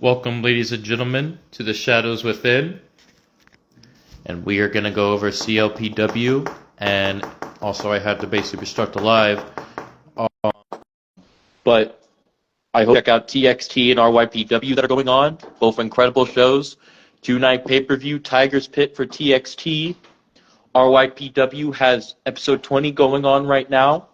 Welcome, ladies and gentlemen, to the Shadows Within, and we are going to go over CLPW, and also I had to basically start the live. But I hope you check out TXT and RYPW that are going on, both incredible shows. Two-night pay-per-view, Tiger's Pit for TXT. RYPW has episode 20 going on right now.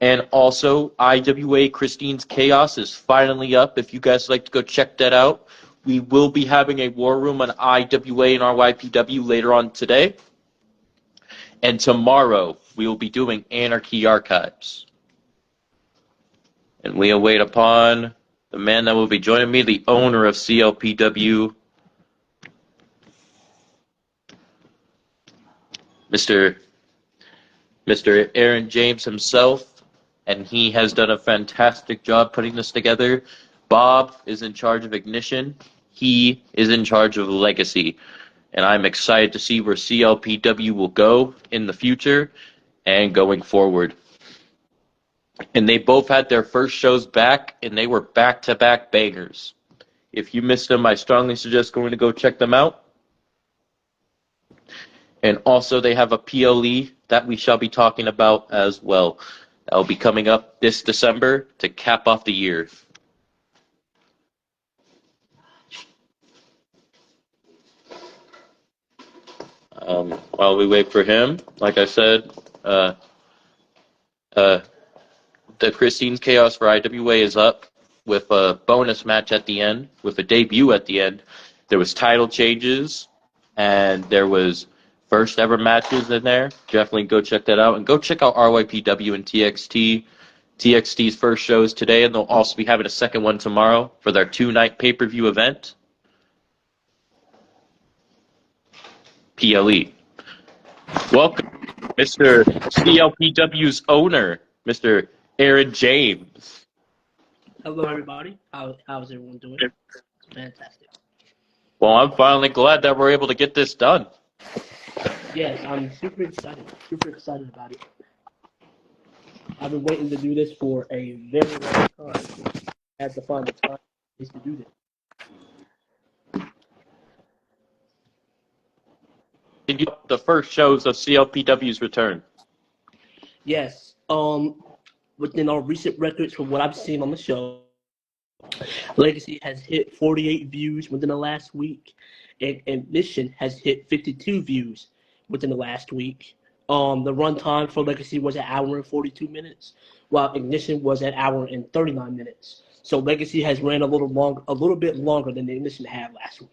And also, IWA Christine's Chaos is finally up. If you guys like to go check that out, we will be having a war room on IWA and RYPW later on today. And tomorrow, we will be doing Anarchy Archives. And we await upon the man that will be joining me, the owner of CLPW, Mr. Aaron James himself. And he has done a fantastic job putting this together. Bob is in charge of Ignition. He is in charge of Legacy. And I'm excited to see where CLPW will go in the future and going forward. And they both had their first shows back, and they were back-to-back bangers. If you missed them, I strongly suggest going to go check them out. And also, they have a PLE that we shall be talking about as well. That will be coming up this December to cap off the year. While we wait for him, like I said, the Christine's Chaos for IWA is up with a bonus match at the end, with a debut at the end. There was title changes, and there was first ever matches in there. Definitely go check that out. And go check out RYPW and TXT. TXT's first show is today, and they'll also be having a second one tomorrow for their two-night pay-per-view event. PLE. Welcome, Mr. CLPW's owner, Mr. Aaron James. Hello, everybody. How's everyone doing? It's fantastic. Well, I'm finally glad that we're able to get this done. Yes, I'm super excited. Super excited about it. I've been waiting to do this for a very long time. I had to find the time to do this. The first shows of CLPW's return. Yes. Within our recent records, from what I've seen on the show, Legacy has hit 48 views within the last week, and Mission has hit 52 views within the last week. The runtime for Legacy was an hour and 42 minutes, while Ignition was an hour and 39 minutes. So Legacy has ran a little bit longer than the Ignition had last week.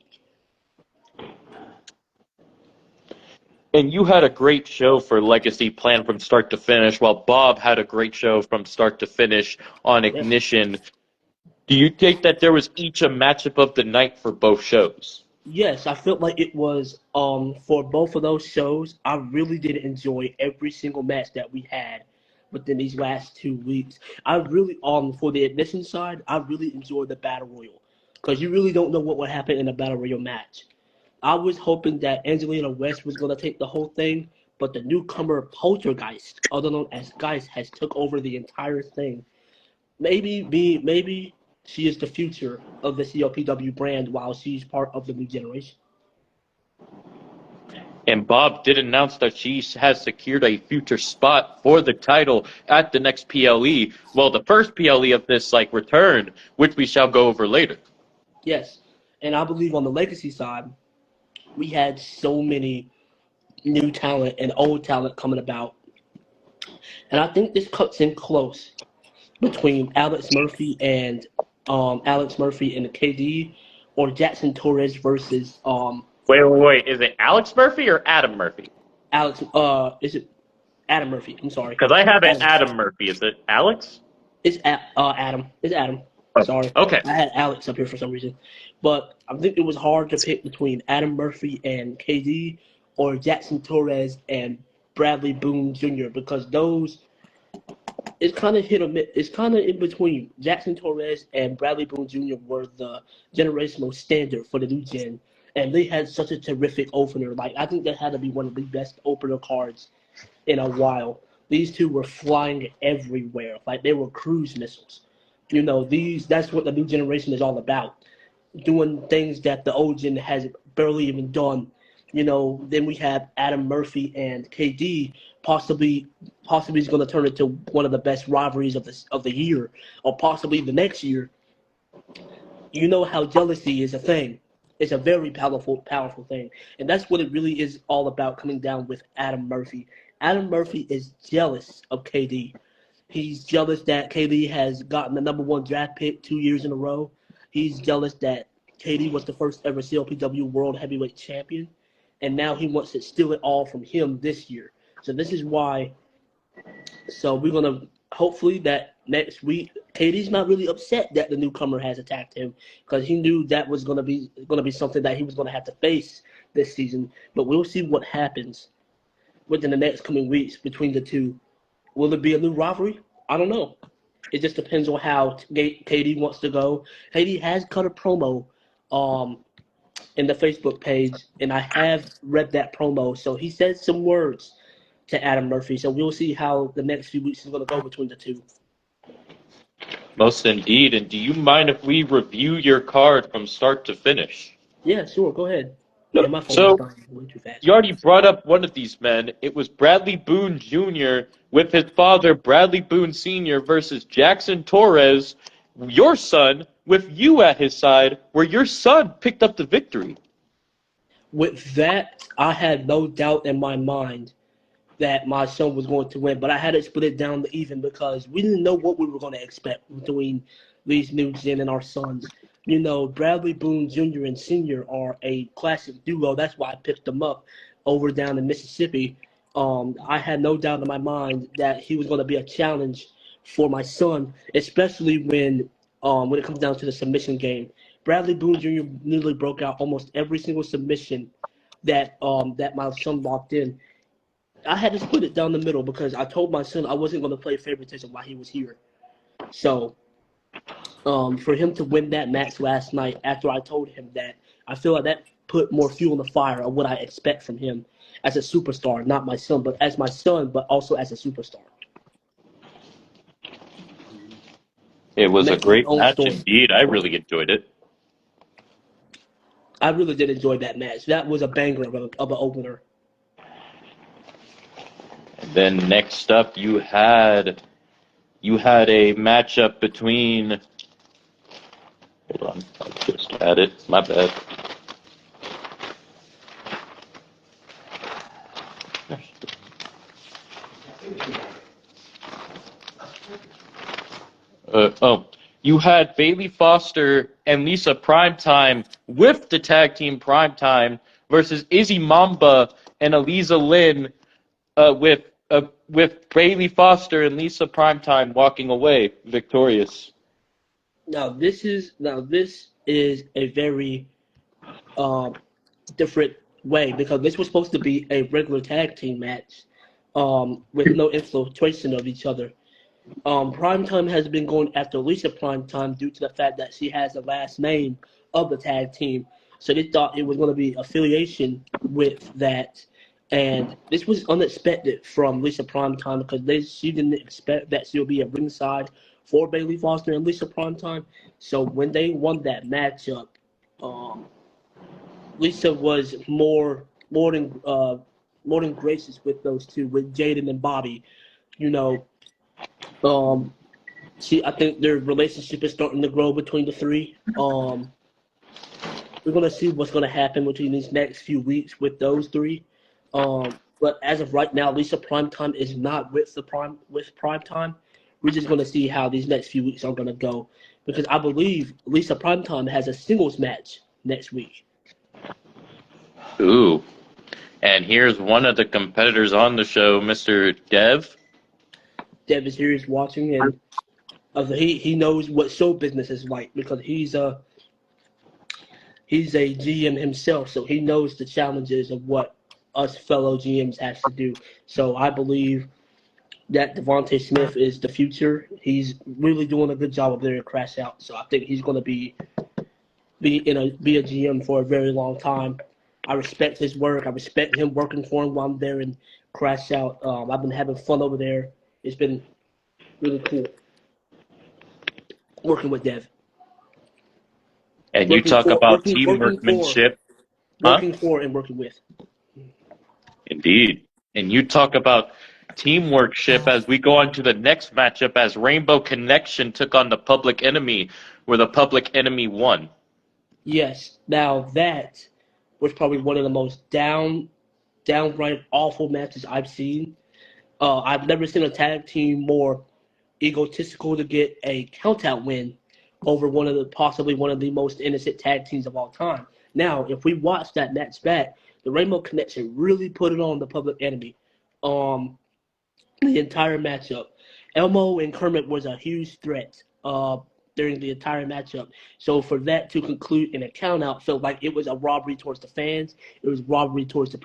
And you had a great show for Legacy planned from start to finish, while Bob had a great show from start to finish on Ignition. Yes. Do you think that there was each a matchup of the night for both shows? Yes, I felt like it was for both of those shows. I really did enjoy every single match that we had within these last 2 weeks. I really for the Ignition side, I really enjoyed the Battle Royal because you really don't know what would happen in a Battle Royal match. I was hoping that Angelina West was going to take the whole thing, but the newcomer Poltergeist, other known as Geist, has took over the entire thing. Maybe she is the future of the CLPW brand while she's part of the new generation. And Bob did announce that she has secured a future spot for the title at the next PLE. Well, the first PLE of this return, which we shall go over later. Yes, and I believe on the Legacy side, we had so many new talent and old talent coming about. And I think this cuts in close between Alex Murphy and the KD, or Jackson Torres versus Wait. Is it Alex Murphy or Adam Murphy? Is it Adam Murphy? I'm sorry. Because I have it Adam Murphy. Is it Alex? It's Adam. It's Adam. Sorry. Okay. I had Alex up here for some reason. But I think it was hard to pick between Adam Murphy and KD or Jackson Torres and Bradley Boone Jr. because those, it's kind of hit or miss. It's kind of in between. Jackson Torres and Bradley Boone Jr. were the generational standard for the new gen, and they had such a terrific opener. I think that had to be one of the best opener cards in a while. These two were flying everywhere. They were cruise missiles. That's what the new generation is all about. doing things that the Origin has barely even done. Then we have Adam Murphy and KD possibly is going to turn into one of the best rivalries of the year, or possibly the next year. You know how jealousy is a thing. It's a very powerful thing, and that's what it really is all about. Coming down with Adam Murphy. Adam Murphy is jealous of KD. He's jealous that KD has gotten the number one draft pick 2 years in a row. He's jealous that KD was the first ever CLPW World Heavyweight Champion, and now he wants to steal it all from him this year. So this is why. So we're gonna hopefully that next week, KD's not really upset that the newcomer has attacked him, because he knew that was gonna be something that he was gonna have to face this season. But we'll see what happens within the next coming weeks between the two. Will it be a new rivalry? I don't know. It just depends on how KD wants to go. KD has cut a promo in the Facebook page, and I have read that promo. So he said some words to Adam Murphy. So we'll see how the next few weeks is going to go between the two. Most indeed. And do you mind if we review your card from start to finish? Yeah, sure. Go ahead. Yeah, my phone So, is dying way too fast. You already brought up one of these men. It was Bradley Boone Jr. with his father, Bradley Boone Sr. versus Jackson Torres, your son, with you at his side, where your son picked up the victory. With that, I had no doubt in my mind that my son was going to win, but I had to split it down to even because we didn't know what we were going to expect between these new gen and our sons. Bradley Boone Jr. and Sr. are a classic duo. That's why I picked them up over down in Mississippi. I had no doubt in my mind that he was going to be a challenge for my son, especially when it comes down to the submission game. Bradley Boone Jr. nearly broke out almost every single submission that my son locked in. I had to split it down the middle because I told my son I wasn't going to play favoritism while he was here. So for him to win that match last night after I told him that, I feel like that put more fuel in the fire of what I expect from him as a superstar, not my son, but as my son, but also as a superstar. It was a great match indeed. I really enjoyed it. I really did enjoy that match. That was a banger of an opener. And then next up, you had a matchup between. Hold on, I just had it. My bad. You had Bailey Foster and Lisa Primetime with the tag team Primetime versus Izzy Mamba and Eliza Lynn with Bailey Foster and Lisa Primetime walking away victorious. Now this is a very different way, because this was supposed to be a regular tag team match with no infiltration of each other. Primetime has been going after Lisa Primetime due to the fact that she has the last name of the tag team. So they thought it was going to be affiliation with that. And this was unexpected from Lisa Primetime because she didn't expect that she'll be at ringside for Bailey Foster and Lisa Primetime. So when they won that matchup, Lisa was more than gracious with those two, with Jaden and Bobby. I think their relationship is starting to grow between the three. We're gonna see what's gonna happen between these next few weeks with those three. But as of right now, Lisa Primetime is not with Primetime. We're just gonna see how these next few weeks are gonna go, because I believe Lisa Primetime has a singles match next week. Ooh. And here's one of the competitors on the show, Mr. Dev. Dev is here, he's watching, and he knows what show business is like, because he's a GM himself, so he knows the challenges of what us fellow GMs has to do. So I believe that Devontae Smith is the future. He's really doing a good job up there at Crash Out. So I think he's going to be a GM for a very long time. I respect his work. I respect him working for him while I'm there in Crash Out. I've been having fun over there. It's been really cool working with Dev. And you Working talk for, about working, team working for, workmanship, huh? working for, and working with. Indeed. And you talk about teamworkship as we go on to the next matchup as Rainbow Connection took on the Public Enemy, where the Public Enemy won. Yes. Now that was probably one of the most downright awful matches I've seen. I've never seen a tag team more egotistical to get a countout win over possibly one of the most innocent tag teams of all time. Now, if we watch that match back, the Rainbow Connection really put it on the Public Enemy. The entire matchup. Elmo and Kermit was a huge threat during the entire matchup. So for that to conclude in a countout felt like it was a robbery towards the fans. It was robbery towards the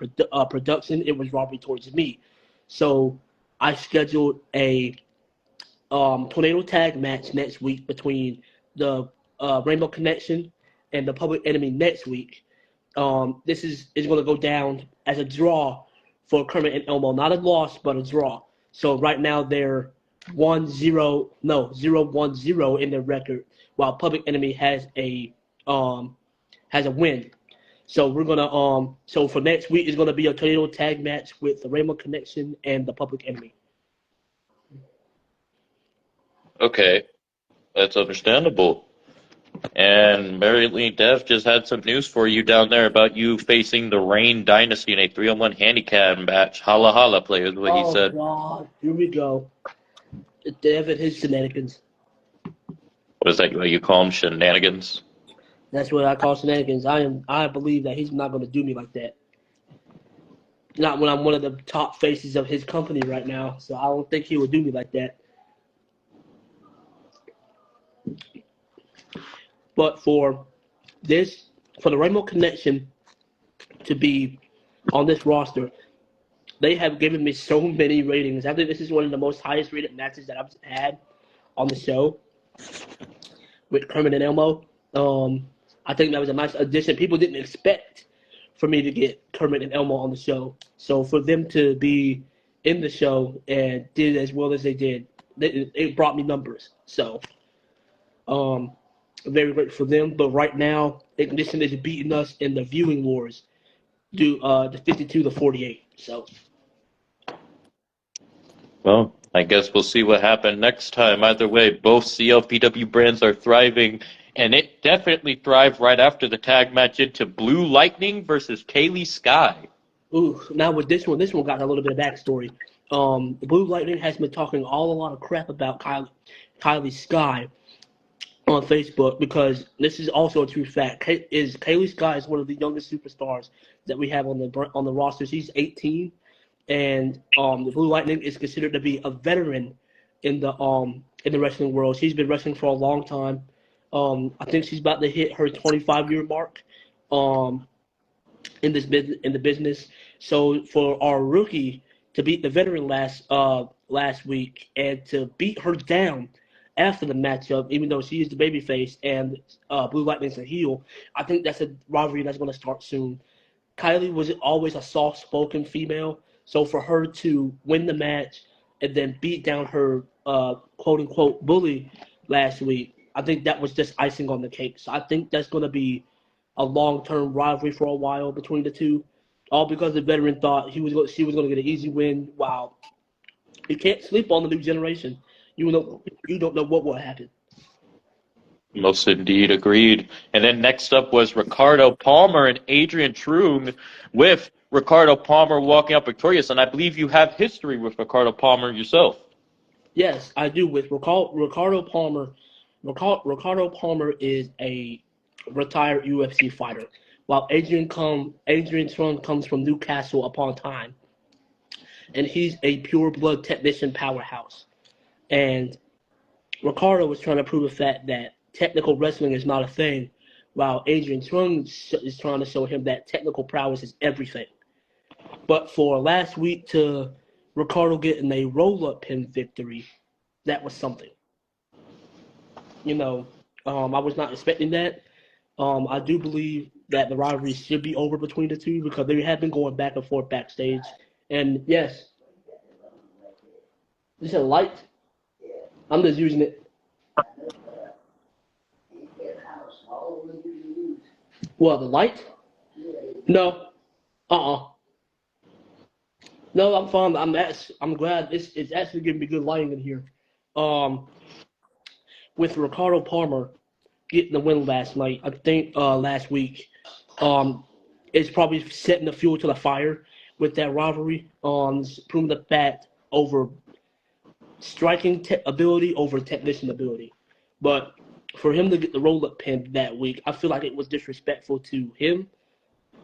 production. It was robbery towards me. So I scheduled a tornado tag match next week between the Rainbow Connection and the Public Enemy next week. This is going to go down as a draw for Kermit and Elmo, not a loss, but a draw. So right now they're 0-1-0 in their record, while Public Enemy has a win. So we're gonna so for next week is gonna be a tornado tag match with the Rainbow Connection and the Public Enemy. Okay, that's understandable. And Mary Lee Dev just had some news for you down there about you facing the Rain Dynasty in a 3-on-1 handicap match. Holla holla, players, what he Oh said. God, here we go. Dev and his shenanigans. What is that? What you call them? Shenanigans? That's what I call shenanigans. I believe that he's not gonna do me like that. Not when I'm one of the top faces of his company right now. So I don't think he would do me like that. But for the Rainbow Connection to be on this roster, they have given me so many ratings. I think this is one of the most highest rated matches that I've had on the show with Kermit and Elmo. I think that was a nice addition. People didn't expect for me to get Kermit and Elmo on the show. So for them to be in the show and did as well as they did, it brought me numbers. So very grateful for them. But right now, Ignition is beating us in the viewing wars, the 52-48. So. Well, I guess we'll see what happens next time. Either way, both CLPW brands are thriving, and it definitely thrived right after the tag match into Blue Lightning versus Kaylee Sky. Ooh, now with this one got a little bit of backstory. The Blue Lightning has been talking a lot of crap about Kylie Sky on Facebook because this is also a true fact. Kaylee Sky is one of the youngest superstars that we have on the roster. She's 18, and the Blue Lightning is considered to be a veteran in the wrestling world. She's been wrestling for a long time. I think she's about to hit her 25-year mark. In the business. So for our rookie to beat the veteran last week and to beat her down after the matchup, even though she is the babyface and Blue Lightning's a heel, I think that's a rivalry that's going to start soon. Kylie was always a soft-spoken female, so for her to win the match and then beat down her quote-unquote bully last week, I think that was just icing on the cake. So I think that's going to be a long-term rivalry for a while between the two, all because the veteran thought she was going to get an easy win. Wow, you can't sleep on the new generation. You don't know what will happen. Most indeed agreed. And then next up was Ricardo Palmer and Adrian Trung, with Ricardo Palmer walking out victorious. And I believe you have history with Ricardo Palmer yourself. Yes, I do. With Ricardo Palmer, Ricardo Palmer is a retired UFC fighter, while Adrian Trung comes from Newcastle upon Tyne, and he's a pure blood technician powerhouse. And Ricardo was trying to prove the fact that technical wrestling is not a thing, while Adrian Trung is trying to show him that technical prowess is everything. But for last week to Ricardo getting a roll-up pin victory, that was something. I was not expecting that. I do believe that the rivalry should be over between the two because they have been going back and forth backstage. And yes, is it light? I'm just using it. What, the light? No. Uh-uh. No, I'm fine. I'm glad it's actually giving me good lighting in here. Um, with Ricardo Palmer getting the win last night, I think last week, um, it's probably setting the fuel to the fire with that rivalry. Proving the fact over striking ability over technician ability. But for him to get the roll up pin that week, I feel like it was disrespectful to him,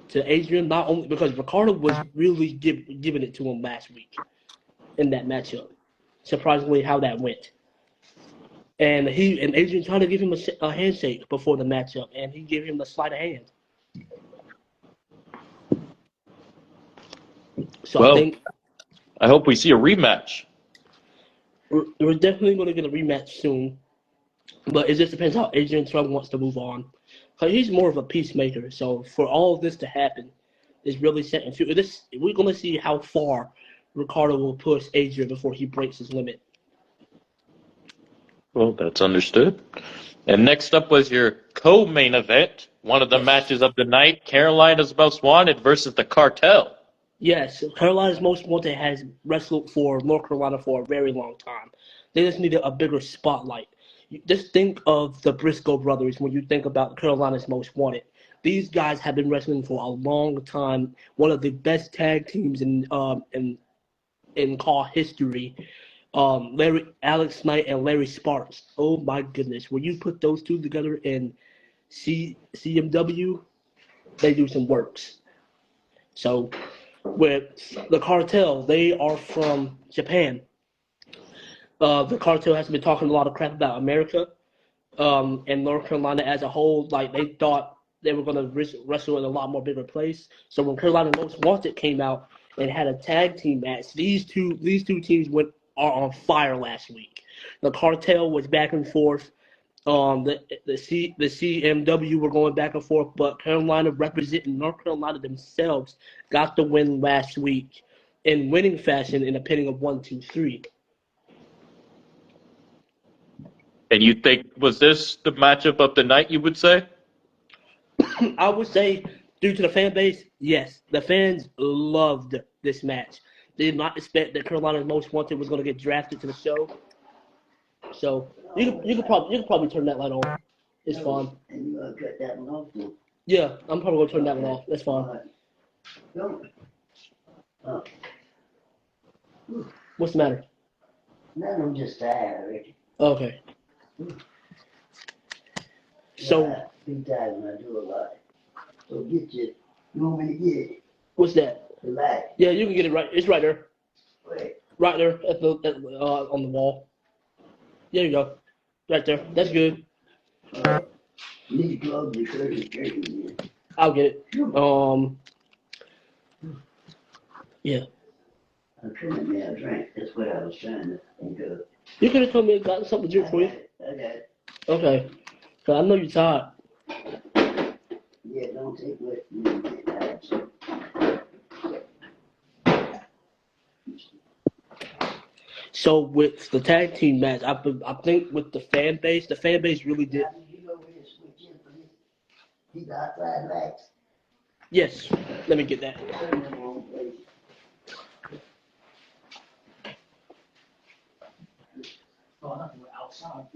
to Adrian, not only because Ricardo was really giving it to him last week in that matchup. Surprisingly, how that went. And Adrian tried to give him a handshake before the matchup, and he gave him the sleight of hand. So I Well, think I hope we see a rematch. we're definitely going to get a rematch soon. But it just depends how Adrian Strong wants to move on. Because he's more of a peacemaker. So for all of this to happen, is really setting this. We're going to see how far Ricardo will push Adrian before he breaks his limit. Well, that's understood. And next up was your co-main event, one of the Yes. matches of the night, Carolina's Most Wanted versus the Cartel. Yes, Carolina's Most Wanted has wrestled for North Carolina for a very long time. They just needed a bigger spotlight. Just think of the Briscoe brothers when you think about Carolina's Most Wanted. These guys have been wrestling for a long time. One of the best tag teams in call history. Alex Knight and Larry Sparks. Oh my goodness! When you put those two together in CMW, they do some works. So with the Cartel, they are from Japan. The Cartel has been talking a lot of crap about America and North Carolina as a whole. Like they thought they were going to wrestle in a lot more bigger place. So when Carolina Most Wanted came out and had a tag team match, these two teams are on fire last week. The Cartel was back and forth. The CMW were going back and forth, but Carolina representing North Carolina themselves got the win last week in winning fashion in a pinning of 1-2-3. And you think, was this the matchup of the night, you would say? I would say, due to the fan base, yes, the fans loved this match. They did not expect that Carolina's Most Wanted was going to get drafted to the show. So you could probably turn that light on. It's fine. And you gonna cut that one off too? Yeah, I'm probably gonna turn that one off. That's fine. What's the matter? No, I'm just tired, Ricky. Okay. So Be tired when I do a lot. So you want me to get it? what's that? The light. Yeah, you can get it right. It's right there. Wait. Right there on the wall. There you go. Right there. That's good. You need to close the curtain. I'll get it. Yeah. I'm trying me a drink. That's what I was trying to think of. You could have told me I got something to drink for you. I got it. Okay. Cause I know you're tired. Yeah, don't take what you get tired. So with the tag team match, I think with the fan base really did. You know where to switch in for this? He got outside lights. Yes. Let me get that. Turn them on, please. Oh, I we're outside.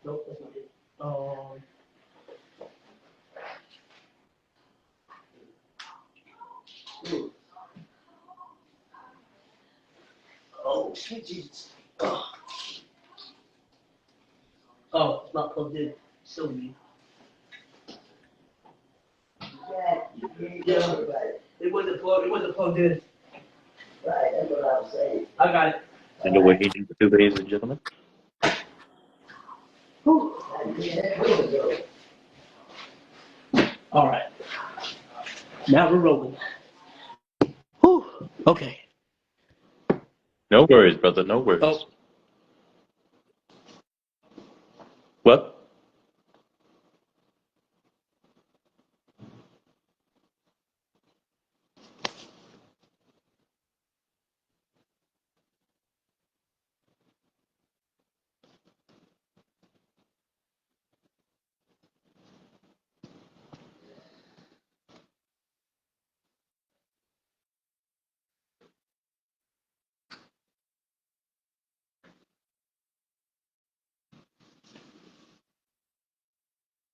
Nope, that's not it. Oh, sweet Jesus. Oh, it's not plugged in. So weird. Yeah, it wasn't plugged in. Right, that's what I was saying. I got it. I know what he needs to do, ladies and gentlemen. Whew. All right. Now we're rolling. Whew. Okay. No worries, brother. No worries. Oh, What?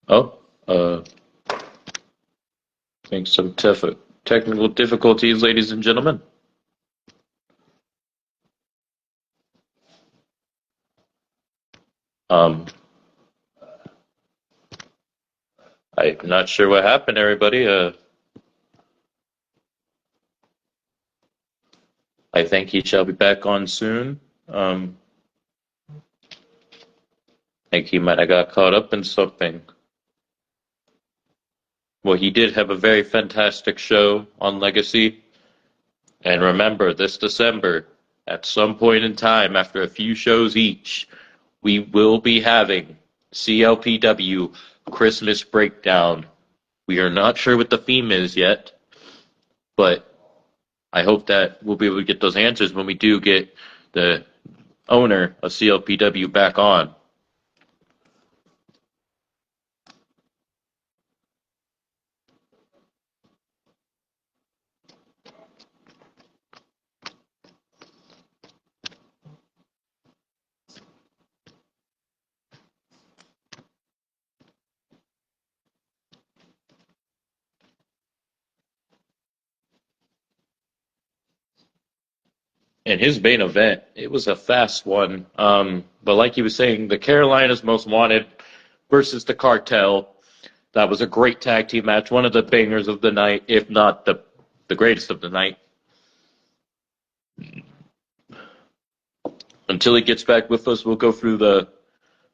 Oh, I think some technical difficulties, ladies and gentlemen. Um, I'm not sure what happened, everybody. I think he shall be back on soon. I think he might have got caught up in something. Well, he did have a very fantastic show on Legacy. And remember, this December, at some point in time, after a few shows each, we will be having CLPW Christmas Breakdown. We are not sure what the theme is yet, but I hope that we'll be able to get those answers when we do get the owner of CLPW back on. In his main event, it was a fast one. But like he was saying, the Carolinas Most Wanted versus the Cartel. That was a great tag team match, one of the bangers of the night, if not the greatest of the night. Until he gets back with us, we'll go through the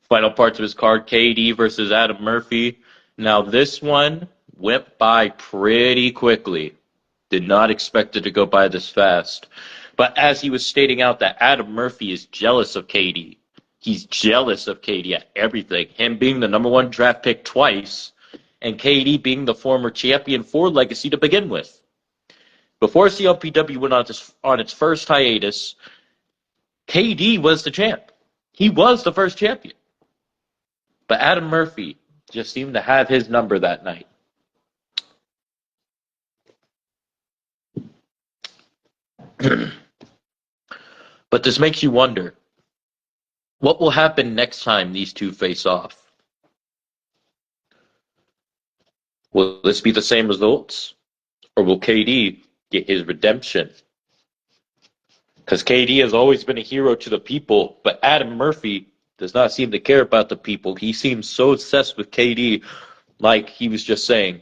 final parts of his card. KD versus Adam Murphy. Now, this one went by pretty quickly. Did not expect it to go by this fast. But as he was stating out that Adam Murphy is jealous of KD. He's jealous of KD at everything. Him being the number one draft pick twice, and KD being the former champion for Legacy to begin with. Before CLPW went on its first hiatus, KD was the champ. He was the first champion. But Adam Murphy just seemed to have his number that night. But this makes you wonder, what will happen next time these two face off? Will this be the same results? Or will KD get his redemption? Because KD has always been a hero to the people, but Adam Murphy does not seem to care about the people. He seems so obsessed with KD, like he was just saying.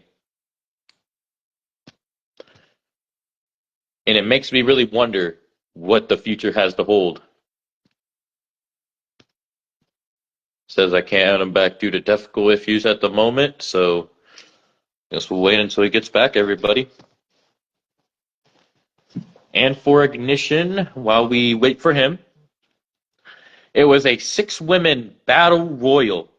And it makes me really wonder what the future has to hold. Says I can't have him back due to technical issues at the moment, so I guess we'll wait until he gets back, everybody. And for Ignition, while we wait for him, it was a 6-women battle royal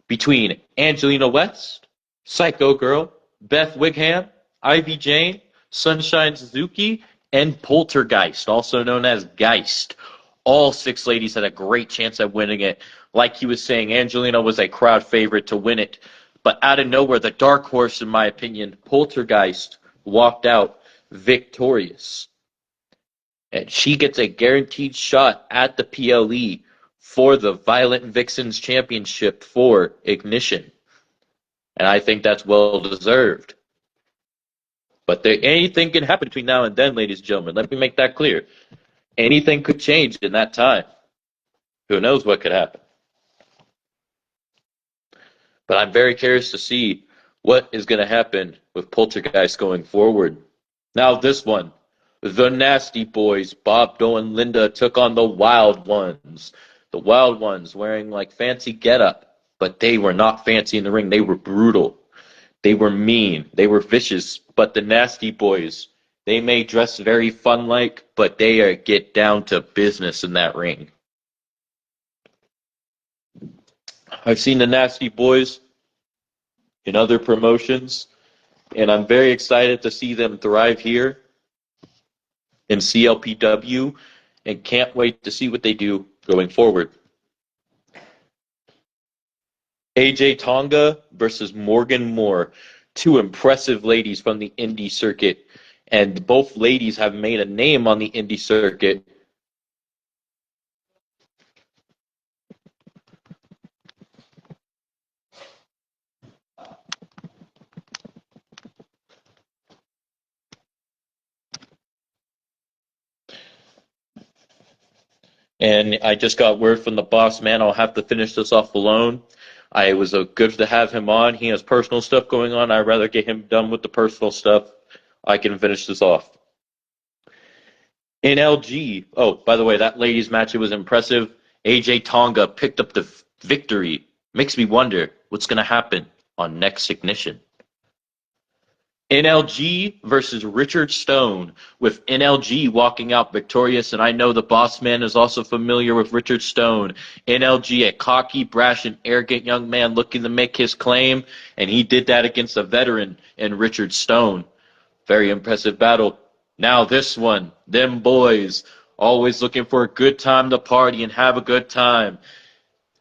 between Angelina West, Psycho Girl, Beth Wigham, Ivy Jane, Sunshine Suzuki, and Poltergeist, also known as Geist. All 6 ladies had a great chance at winning it. Like he was saying, Angelina was a crowd favorite to win it. But out of nowhere, the dark horse, in my opinion, Poltergeist, walked out victorious. And she gets a guaranteed shot at the PLE for the Violent Vixens Championship for Ignition. And I think that's well deserved. But anything can happen between now and then, ladies and gentlemen. Let me make that clear. Anything could change in that time. Who knows what could happen? But I'm very curious to see what is going to happen with Poltergeist going forward. Now this one, the Nasty Boys, Bob Doe and Linda took on the Wild Ones. The Wild Ones wearing like fancy getup, but they were not fancy in the ring. They were brutal. They were mean. They were vicious. But the Nasty Boys They may dress very fun-like, but they get down to business in that ring. I've seen the Nasty Boys in other promotions, and I'm very excited to see them thrive here in CLPW, and can't wait to see what they do going forward. AJ Tonga versus Morgan Moore, two impressive ladies from the indie circuit, and both ladies have made a name on the indie circuit. And I just got word from the boss man I'll have to finish this off alone. I was good to have him on. He has personal stuff going on. I'd rather get him done with the personal stuff. I can finish this off. In LG, oh, by the way, that ladies match, it was impressive. AJ Tonga picked up the victory. Makes me wonder what's going to happen on next Ignition. NLG versus Richard Stone, with NLG walking out victorious, and I know the boss man is also familiar with Richard Stone. NLG, a cocky, brash, and arrogant young man looking to make his claim, and he did that against a veteran in Richard Stone. Very impressive battle. Now this one, them boys, always looking for a good time to party and have a good time.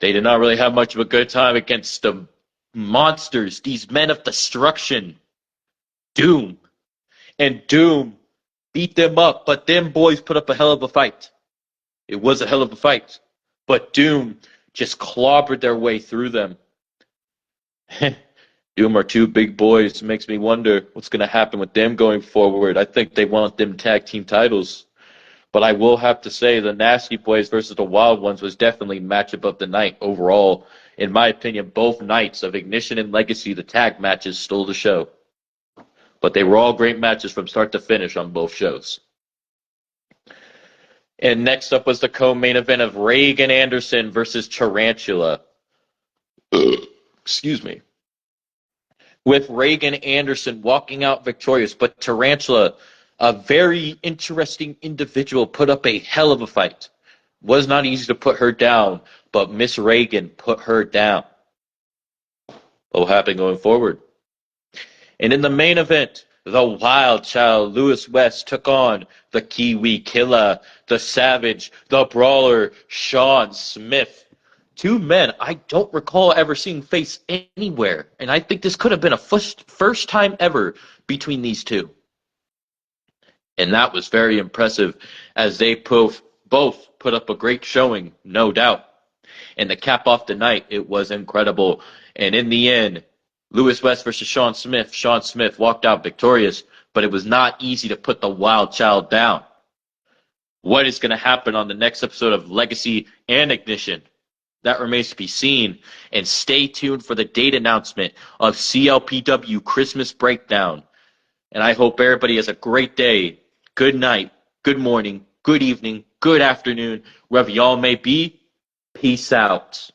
They did not really have much of a good time against the monsters, these men of destruction. Doom. And Doom beat them up, but them boys put up a hell of a fight. It was a hell of a fight. But Doom just clobbered their way through them. Doom are two big boys. Makes me wonder what's going to happen with them going forward. I think they want them tag team titles. But I will have to say the Nasty Boys versus the Wild Ones was definitely matchup of the night overall. In my opinion, both nights of Ignition and Legacy, the tag matches stole the show. But they were all great matches from start to finish on both shows. And next up was the co-main event of Reagan Anderson versus Tarantula. Excuse me. With Reagan Anderson walking out victorious, but Tarantula, a very interesting individual, put up a hell of a fight. Was not easy to put her down, but Miss Reagan put her down. What will happen going forward? And in the main event, the Wild Child Lewis West took on the Kiwi Killer, the Savage, the Brawler, Sean Smith. Two men I don't recall ever seeing face anywhere, and I think this could have been a first time ever between these two. And that was very impressive, as they both put up a great showing, no doubt. And to cap off the night, it was incredible. And in the end, Lewis West versus Sean Smith. Sean Smith walked out victorious, but it was not easy to put the Wild Child down. What is going to happen on the next episode of Legacy and Ignition? That remains to be seen. And stay tuned for the date announcement of CLPW Christmas Breakdown. And I hope everybody has a great day, good night, good morning, good evening, good afternoon, wherever y'all may be. Peace out.